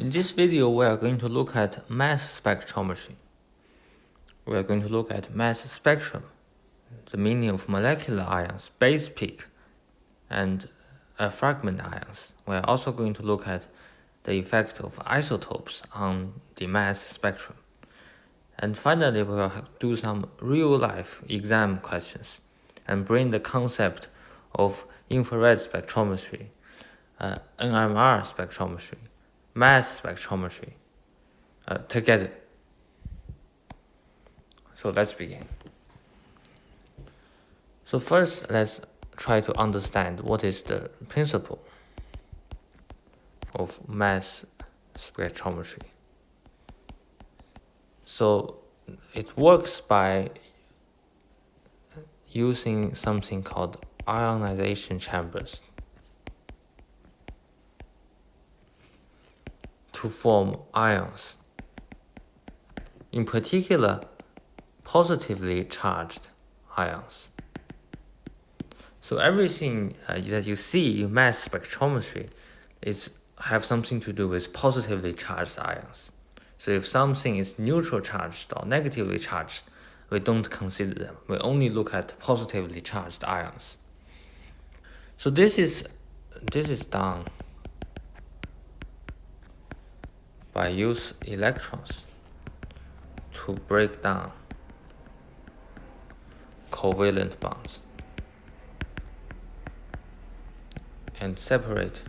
In this video, we are going to look at mass spectrometry. We are going to look at mass spectrum, the meaning of molecular ions, base peak, and fragment ions. We are also going to look at the effect of isotopes on the mass spectrum. And finally, we will do some real-life exam questions and bring the concept of infrared spectrometry, NMR spectrometry, mass spectrometry together. So let's begin. So first, let's try to understand what is the principle of mass spectrometry. So it works by using something called ionization chambers to form ions, in particular positively charged ions. So everything that you see in mass spectrometry have something to do with positively charged ions. So if something is neutral charged or negatively charged, we don't consider them. We only look at positively charged ions. So this is done by use electrons to break down covalent bonds and separate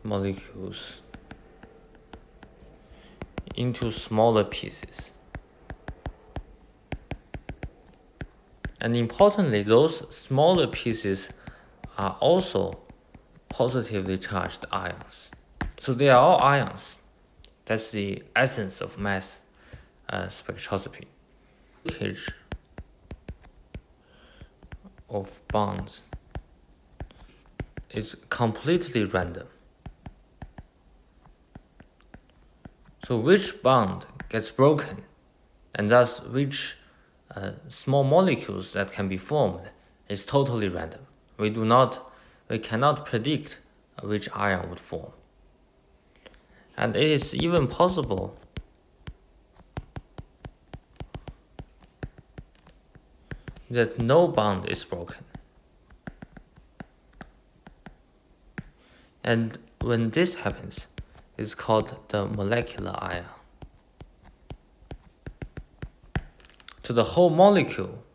molecules into smaller pieces. And importantly, those smaller pieces are also positively charged ions. So they are all ions. That's the essence of mass spectroscopy. Leakage of bonds is completely random. So which bond gets broken, and thus which small molecules that can be formed, is totally random. We cannot predict which ion would form. And it is even possible that no bond is broken. And when this happens, it's called the molecular ion. So the whole molecule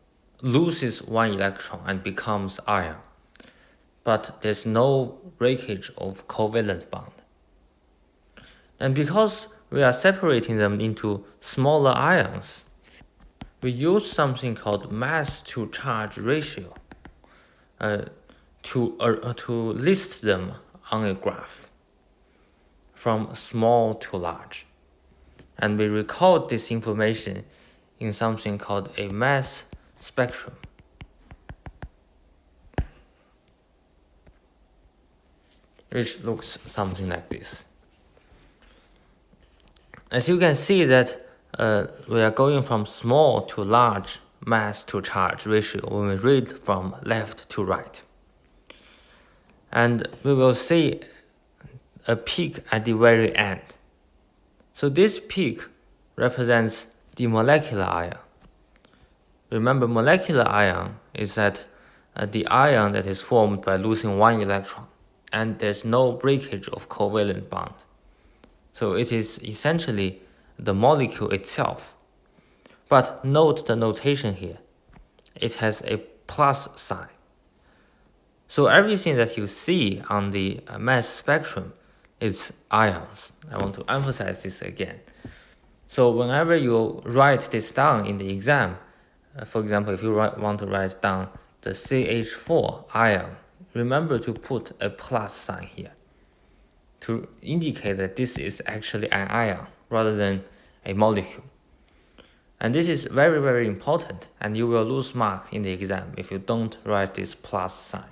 loses one electron and becomes ion, but there's no breakage of covalent bond. And because we are separating them into smaller ions, we use something called mass to charge ratio to list them on a graph from small to large. And we record this information in something called a mass spectrum. Which looks something like this. As you can see that we are going from small to large mass to charge ratio when we read from left to right. And we will see a peak at the very end. So this peak represents the molecular ion. Remember, molecular ion is that the ion that is formed by losing one electron, and there's no breakage of covalent bond. So it is essentially the molecule itself. But note the notation here. It has a plus sign. So everything that you see on the mass spectrum is ions. I want to emphasize this again. So whenever you write this down in the exam, for example, if you want to write down the CH4 ion, remember to put a plus sign here to indicate that this is actually an ion rather than a molecule. And this is very, very important, and you will lose mark in the exam if you don't write this plus sign.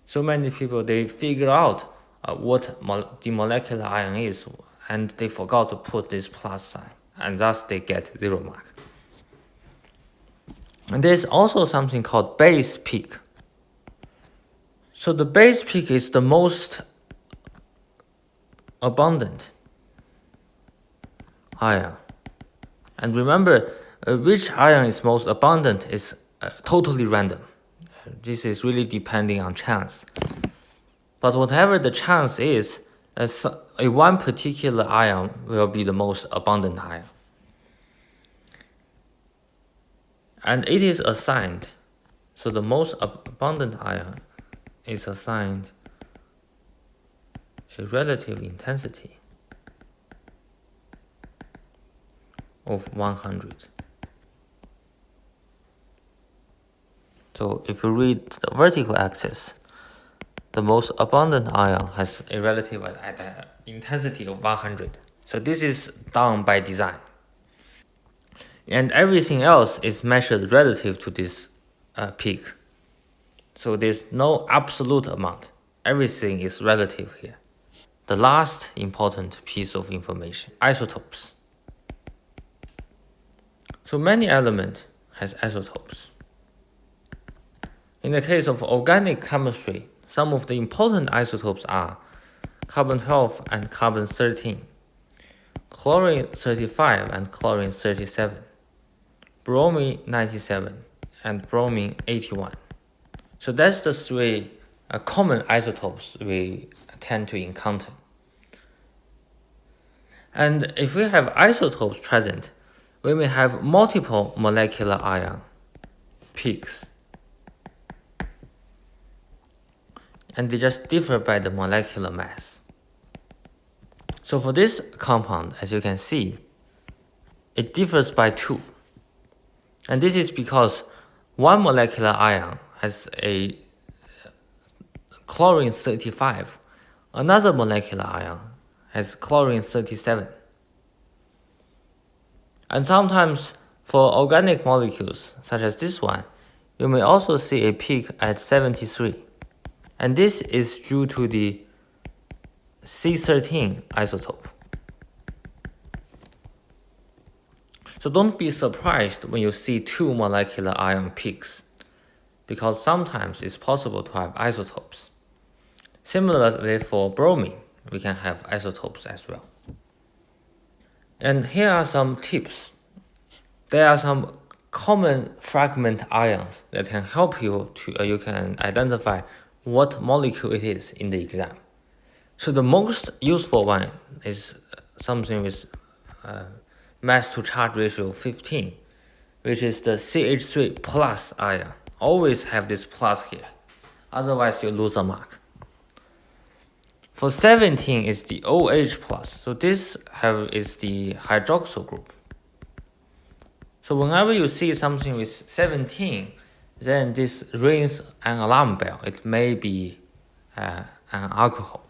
So many people, they figure out what the molecular ion is, and they forgot to put this plus sign, and thus they get 0 mark. And there's also something called base peak. So the base peak is the most abundant ion. And remember, which ion is most abundant is totally random. This is really depending on chance. But whatever the chance is, a one particular ion will be the most abundant ion. And it is assigned. So the most abundant ion is assigned a relative intensity of 100. So if you read the vertical axis, the most abundant ion has a relative intensity of 100. So this is done by design. And everything else is measured relative to this peak. So there's no absolute amount. Everything is relative here. The last important piece of information, isotopes. So many elements has isotopes. In the case of organic chemistry, some of the important isotopes are carbon-12 and carbon-13, chlorine-35 and chlorine-37, bromine-97 and bromine-81. So that's the three common isotopes we tend to encounter. And if we have isotopes present, we may have multiple molecular ion peaks. And they just differ by the molecular mass. So for this compound, as you can see, it differs by 2. And this is because one molecular ion has a chlorine-35, another molecular ion has chlorine-37. And sometimes for organic molecules, such as this one, you may also see a peak at 73. And this is due to the C13 isotope. So don't be surprised when you see 2 molecular ion peaks, because sometimes it's possible to have isotopes. Similarly for bromine, we can have isotopes as well. And here are some tips. There are some common fragment ions that can help you to you can identify what molecule it is in the exam. So the most useful one is something with mass to charge ratio 15, which is the CH3 plus ion. Always have this plus here, otherwise you lose a mark. For 17 is the OH plus, so this is the hydroxyl group. So whenever you see something with 17, then this rings an alarm bell. It may be an alcohol.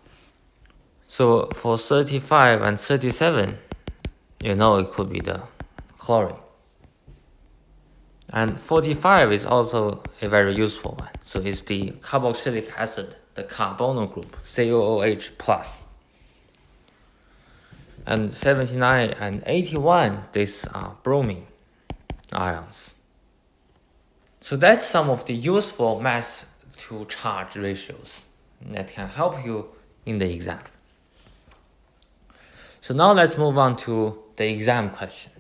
So for 35 and 37, you know it could be the chlorine. And 45 is also a very useful one. So it's the carboxylic acid, the carbonyl group, COOH plus. And 79 and 81, these are bromine ions. So that's some of the useful mass to charge ratios that can help you in the exam. So now let's move on to the exam question.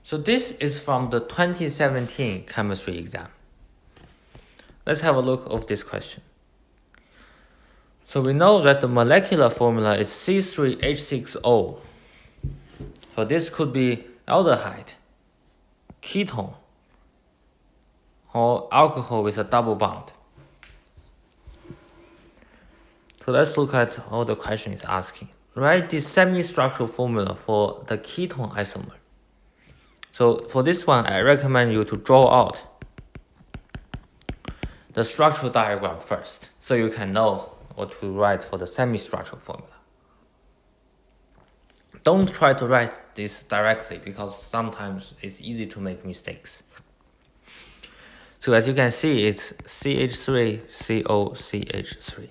So this is from the 2017 chemistry exam. Let's have a look at this question. So we know that the molecular formula is C3H6O. So this could be aldehyde, ketone, or alcohol with a double bond. So let's look at what the question is asking. Write the semi-structural formula for the ketone isomer. So for this one, I recommend you to draw out the structural diagram first, so you can know what to write for the semi-structural formula. Don't try to write this directly, because sometimes it's easy to make mistakes. So as you can see, it's CH3COCH3.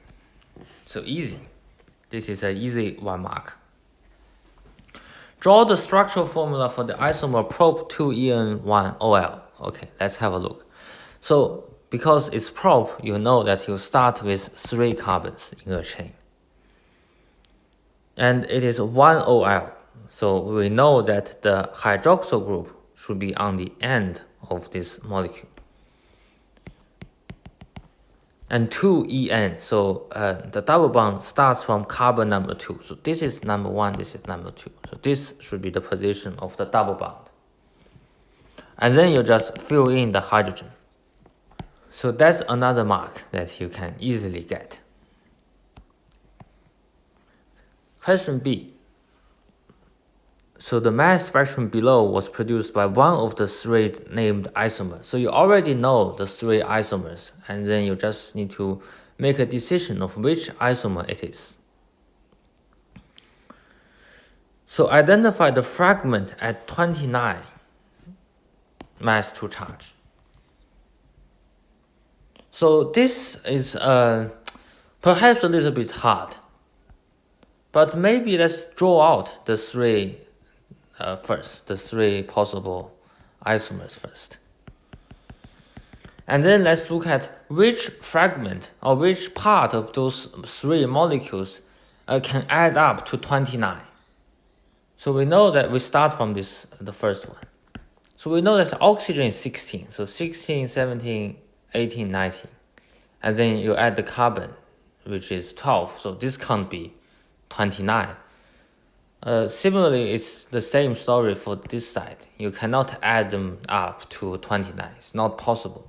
So easy. This is an easy 1 mark. Draw the structural formula for the isomer prop2En1OL. Okay, let's have a look. So because it's prop, you know that you start with 3 carbons in a chain. and it is 1 OL. So we know that the hydroxyl group should be on the end of this molecule. And 2 EN, so the double bond starts from carbon number 2. So this is number 1, this is number 2. So this should be the position of the double bond. And then you just fill in the hydrogen. So that's another mark that you can easily get. Question B. So the mass spectrum below was produced by one of the 3 named isomers. So you already know the 3 isomers, and then you just need to make a decision of which isomer it is. So identify the fragment at 29 mass to charge. So this is perhaps a little bit hard, but maybe let's draw out the 3 first, the 3 possible isomers first. And then let's look at which fragment or which part of those 3 molecules can add up to 29. So we know that we start from the first one. So we know that oxygen is 16. So 16, 17, 18, 19. And then you add the carbon, which is 12. So this can't be 29. Similarly, it's the same story for this side. You cannot add them up to 29. It's not possible.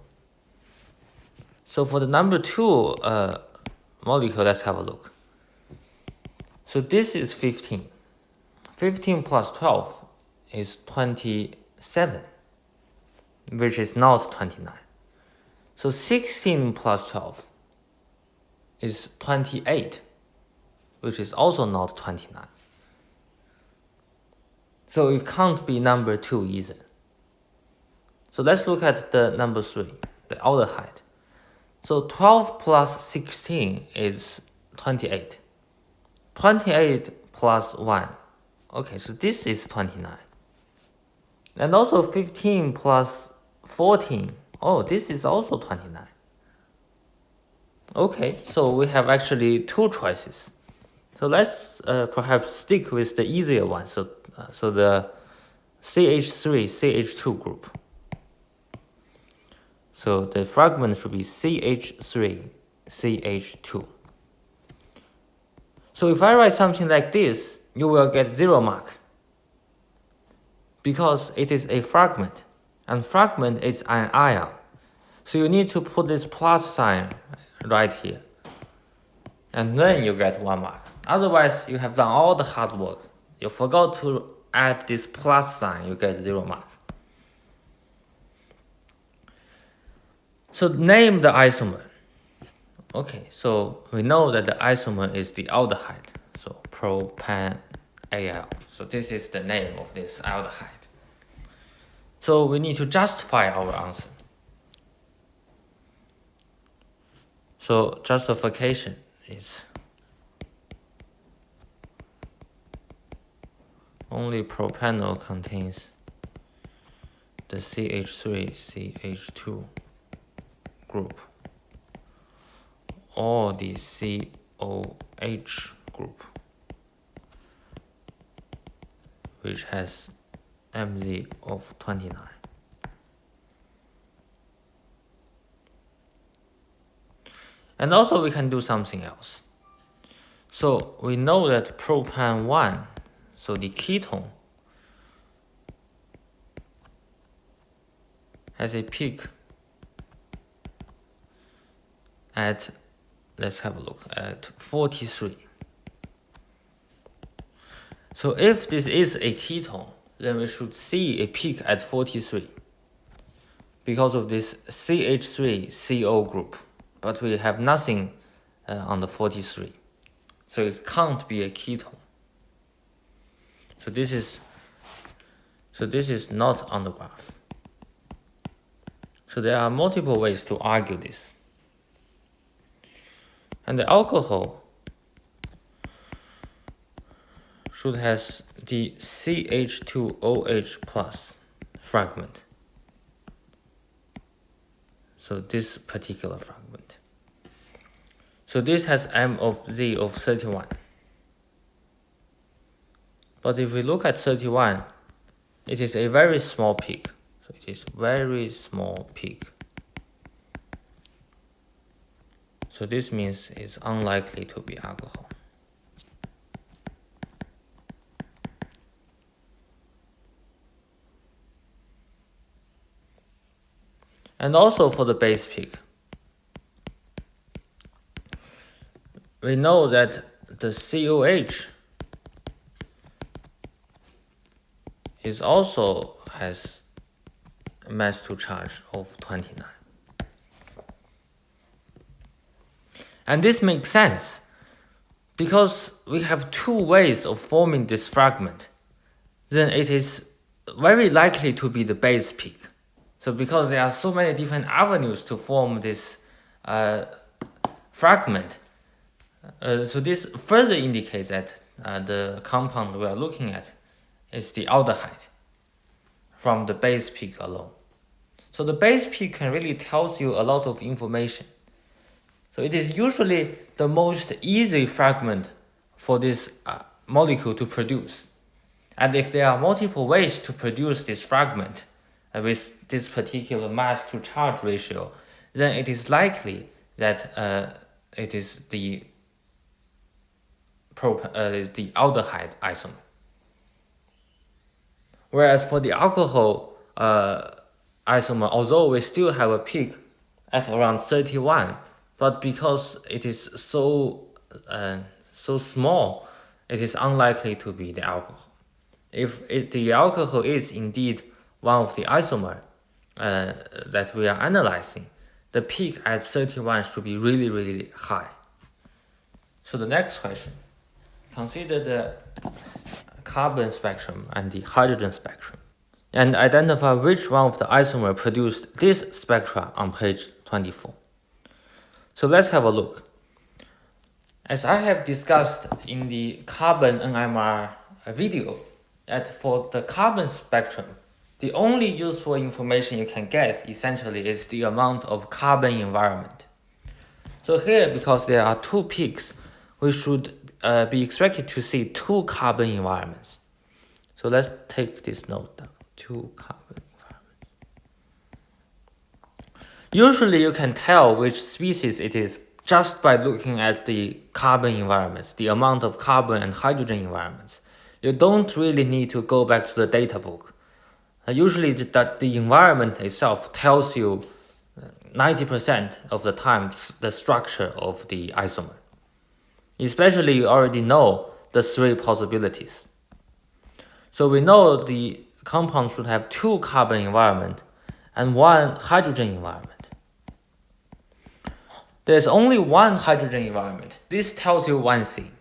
So for the number 2 molecule, let's have a look. So this is 15. 15 plus 12 is 27, which is not 29. So 16 plus 12 is 28, which is also not 29. So it can't be number 2 either. So let's look at the number 3, the aldehyde. So 12 plus 16 is 28. 28 plus 1. Okay, so this is 29. And also 15 plus 14. Oh, this is also 29. Okay, so we have actually 2 choices. So let's perhaps stick with the easier one. So the CH3, CH2 group. So the fragment should be CH3, CH2. So if I write something like this, you will get 0 mark, because it is a fragment, and fragment is an ion. So you need to put this plus sign right here, and then you get 1 mark. Otherwise, you have done all the hard work. You forgot to add this plus sign, you get 0 mark. So name the isomer. Okay, so we know that the isomer is the aldehyde. So propan Al. So this is the name of this aldehyde. So we need to justify our answer. So justification is only propanol contains the CH3, CH2 group, or the COH group, which has MZ of 29. And also we can do something else. So we know that propan 1, so the ketone, has a peak at, let's have a look, at 43. So if this is a ketone, then we should see a peak at 43 because of this CH3CO group, but we have nothing on the 43. So it can't be a ketone. So this is not on the graph. So there are multiple ways to argue this. And the alcohol should has the CH2OH plus fragment. So this particular fragment. So this has M of Z of 31. But if we look at 31, it is a very small peak. So it is very small peak. So this means it's unlikely to be alcohol. And also for the base peak, we know that the COH is also has a mass to charge of 29. And this makes sense because we have two ways of forming this fragment. Then it is very likely to be the base peak. So because there are so many different avenues to form this fragment, so this further indicates that the compound we are looking at is the aldehyde from the base peak alone. So the base peak can really tell you a lot of information. So it is usually the most easy fragment for this molecule to produce. And if there are multiple ways to produce this fragment with this particular mass to charge ratio, then it is likely that it is the aldehyde isomer. Whereas for the alcohol isomer, although we still have a peak at around 31, but because it is so small, it is unlikely to be the alcohol. If the alcohol is indeed one of the isomer that we are analyzing, the peak at 31 should be really, really high. So the next question, consider the carbon spectrum and the hydrogen spectrum, and identify which one of the isomer produced this spectra on page 24. So let's have a look. As I have discussed in the carbon NMR video, that for the carbon spectrum, the only useful information you can get essentially is the amount of carbon environment. So here, because there are two peaks, we should be expected to see two carbon environments. So let's take this note down, two carbon environments. Usually you can tell which species it is just by looking at the carbon environments, the amount of carbon and hydrogen environments. You don't really need to go back to the data book. Usually the environment itself tells you 90% of the time the structure of the isomer. Especially you already know the three possibilities. So we know the compound should have two carbon environment and one hydrogen environment. There's only one hydrogen environment. This tells you one thing,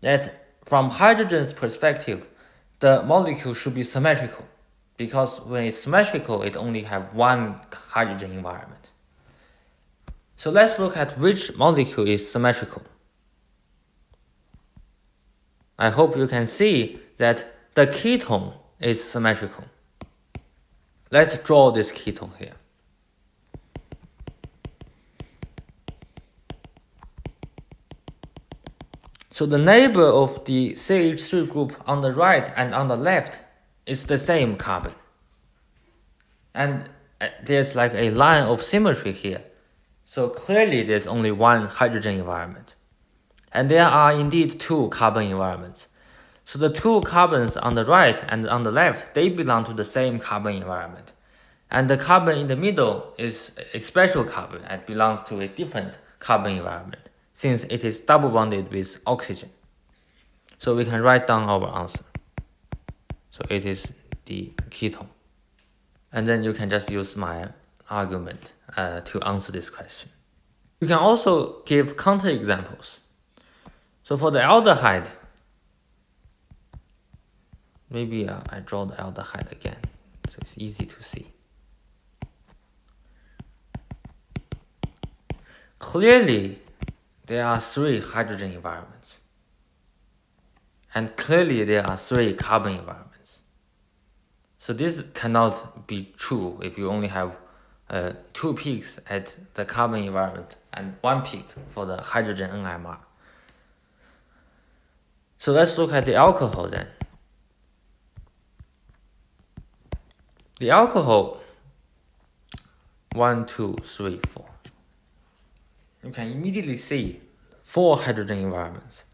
that from hydrogen's perspective, the molecule should be symmetrical, because when it's symmetrical, it only have one hydrogen environment. So let's look at which molecule is symmetrical. I hope you can see that the ketone is symmetrical. Let's draw this ketone here. So the neighbor of the CH3 group on the right and on the left is the same carbon. And there's like a line of symmetry here. So clearly there's only one hydrogen environment. And there are indeed two carbon environments. So the two carbons on the right and on the left, they belong to the same carbon environment. And the carbon in the middle is a special carbon and belongs to a different carbon environment, since it is double bonded with oxygen. So we can write down our answer. So it is the ketone. And then you can just use my argument to answer this question. You can also give counterexamples. So for the aldehyde, maybe I draw the aldehyde again, so it's easy to see. Clearly, there are three hydrogen environments. And clearly, there are three carbon environments. So this cannot be true if you only have two peaks at the carbon environment and one peak for the hydrogen NMR. So let's look at the alcohol then. The alcohol 1, 2, 3, 4. You can immediately see 4 hydrogen environments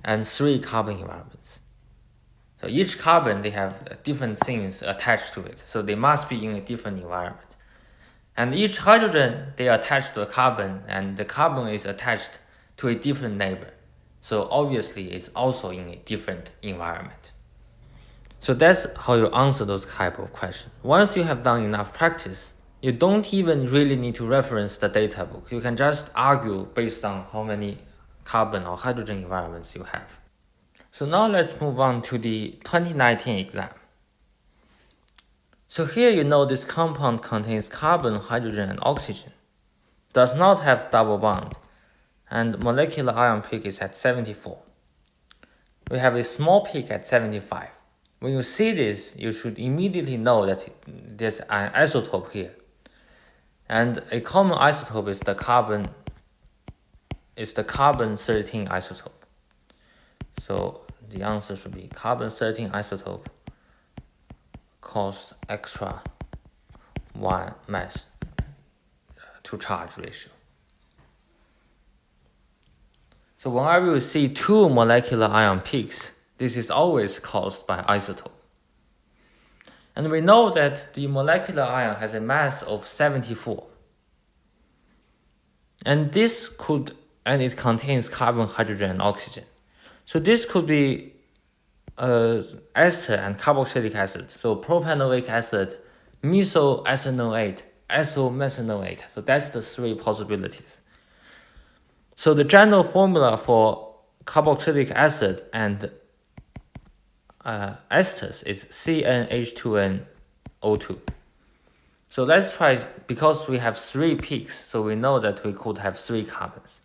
and 3 carbon environments. So each carbon, they have different things attached to it. So they must be in a different environment. And each hydrogen, they are attached to a carbon, and the carbon is attached to a different neighbor. So obviously it's also in a different environment. So that's how you answer those type of questions. Once you have done enough practice, you don't even really need to reference the data book. You can just argue based on how many carbon or hydrogen environments you have. So now let's move on to the 2019 exam. So here you know this compound contains carbon, hydrogen, and oxygen, does not have double bond, and molecular ion peak is at 74. We have a small peak at 75. When you see this, you should immediately know that there's an isotope here. And a common isotope is the carbon 13 isotope. So the answer should be carbon 13 isotope cost extra 1 mass to charge ratio. So whenever you see 2 molecular ion peaks, this is always caused by isotope. And we know that the molecular ion has a mass of 74. And it contains carbon, hydrogen, and oxygen. So this could be ester and carboxylic acid. So propanoic acid, methyl-aceanoate, ethyl-methanoate. So that's the 3 possibilities. So the general formula for carboxylic acid and esters is CnH2nO2. So let's try, because we have 3 peaks, so we know that we could have 3 carbons.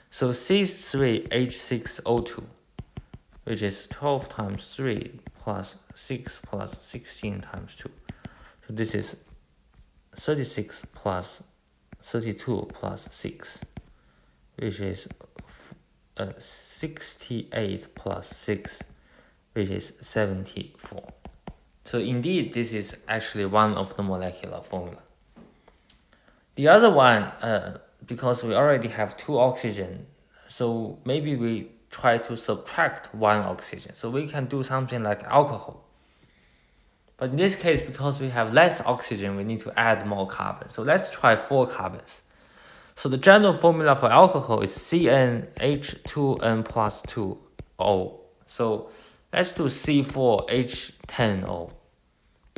So C3H6O2, which is 12 times 3 plus 6 plus 16 times 2. So this is 36 plus 32 plus 6, which is 68 plus 6, which is 74. So indeed, this is actually one of the molecular formula. The other one, because we already have 2 oxygen, so maybe we try to subtract 1 oxygen. So we can do something like alcohol. But in this case, because we have less oxygen, we need to add more carbon. So let's try 4 carbons. So the general formula for alcohol is CnH2n plus 2O. So let's do C4H10O.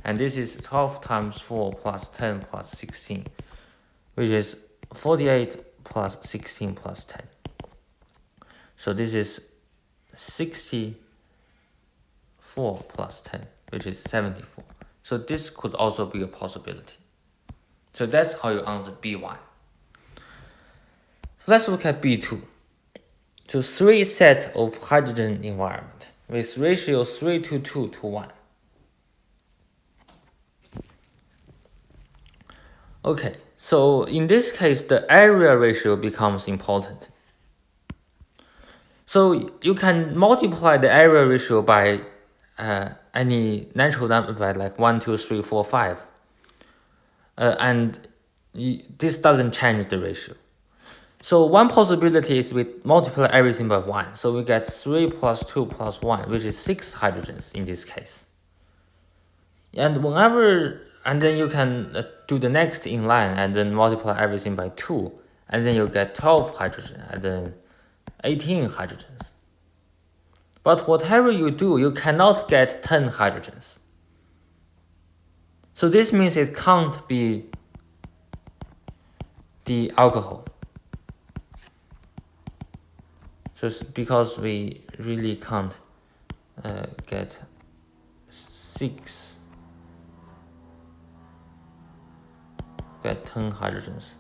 And this is 12 times 4 plus 10 plus 16, which is 48 plus 16 plus 10. So this is 64 plus 10, which is 74. So this could also be a possibility. So that's how you answer B1. Let's look at B2. So 3 sets of hydrogen environment with ratio 3 to 2 to 1. Okay, so in this case, the area ratio becomes important. So you can multiply the area ratio by any natural number by like 1, 2, 3, 4, 5. And this doesn't change the ratio. So one possibility is we multiply everything by 1. So we get 3 plus 2 plus 1, which is 6 hydrogens in this case. And then you can do the next in line and then multiply everything by 2. And then you get 12 hydrogen and then 18 hydrogens. But whatever you do, you cannot get 10 hydrogens. So this means it can't be the alcohol. So because we really can't get 10 hydrogens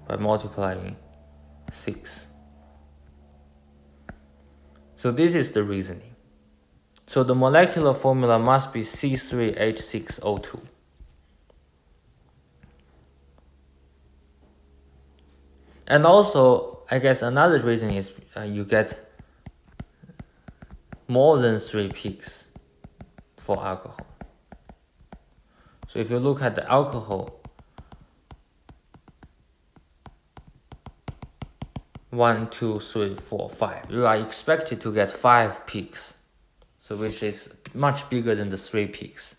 by multiplying 6. So this is the reasoning. So the molecular formula must be C3H6O2. And also, I guess another reason is you get more than 3 peaks. for alcohol. So if you look at the alcohol, 1, 2, 3, 4, 5, you are expected to get 5 peaks, so which is much bigger than the 3 peaks.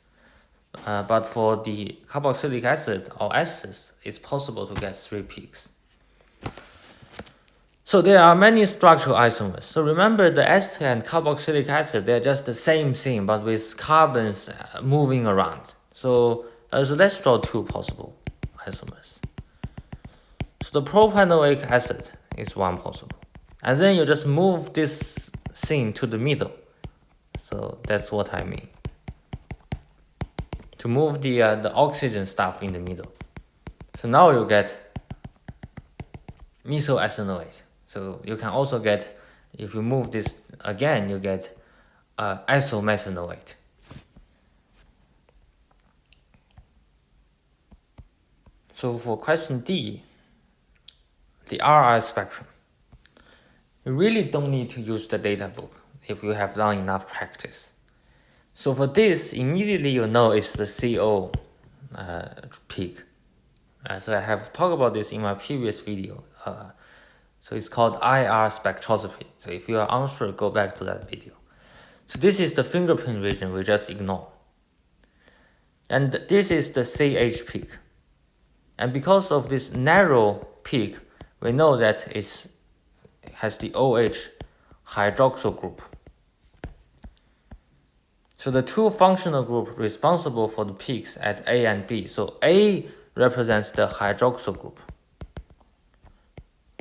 But for the carboxylic acid or esters, it's possible to get 3 peaks. So there are many structural isomers. So remember, the ester and carboxylic acid, they're just the same thing, but with carbons moving around. So let's draw 2 possible isomers. So the propanoic acid is 1 possible. And then you just move this thing to the middle. So that's what I mean. To move the oxygen stuff in the middle. So now you get methyl ethanoate. So you can also get, if you move this again, you get isomethanoate. So for question D, the RI spectrum, you really don't need to use the data book if you have done enough practice. So for this, immediately you know it's the CO peak. So I have talked about this in my previous video. So it's called IR spectroscopy. So if you are unsure, go back to that video. So this is the fingerprint region we just ignore. And this is the CH peak. And because of this narrow peak, we know that it has the OH hydroxyl group. So the 2 functional groups responsible for the peaks at A and B. So A represents the hydroxyl group.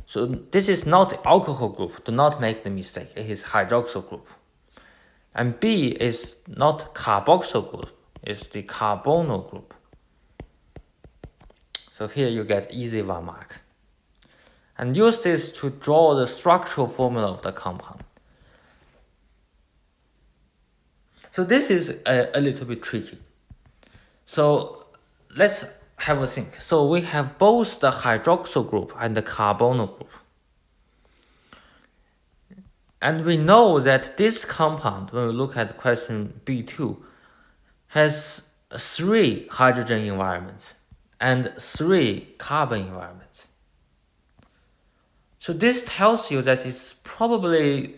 So this is not alcohol group, do not make the mistake, it is hydroxyl group. And B is not carboxyl group, it's the carbonyl group. So here you get easy 1 mark. And use this to draw the structural formula of the compound. So this is a little bit tricky. So let's have a think. So we have both the hydroxyl group and the carbonyl group. And we know that this compound, when we look at question B2, has 3 hydrogen environments and 3 carbon environments. So this tells you that it's probably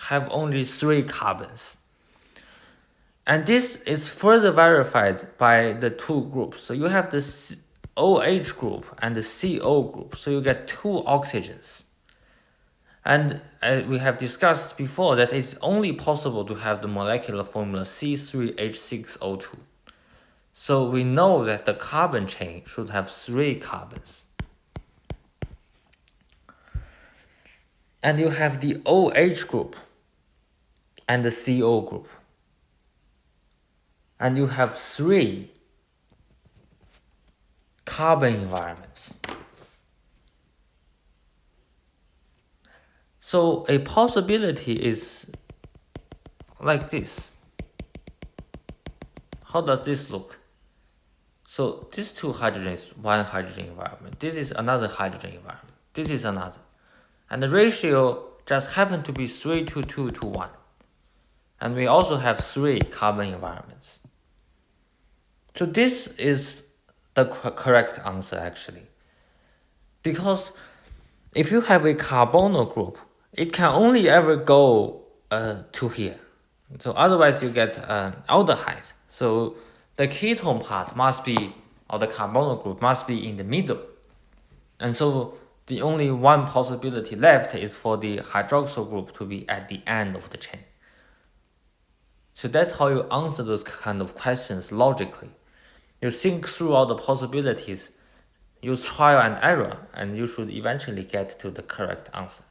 have only 3 carbons. And this is further verified by the 2 groups. So you have the OH group and the CO group. So you get 2 oxygens. And we have discussed before that it's only possible to have the molecular formula C3H6O2. So we know that the carbon chain should have 3 carbons. And you have the OH group and the CO group. And you have 3 carbon environments. So a possibility is like this. How does this look? So these 2 hydrogens, 1 hydrogen environment. This is another hydrogen environment. This is another. And the ratio just happened to be 3 to 2 to 1. And we also have 3 carbon environments. So this is the correct answer actually. Because if you have a carbonyl group, it can only ever go to here. So otherwise you get an aldehyde. So the ketone part must be, or the carbonyl group must be in the middle. And so the only 1 possibility left is for the hydroxyl group to be at the end of the chain. So that's how you answer those kind of questions logically. You think through all the possibilities, use trial and error, and you should eventually get to the correct answer.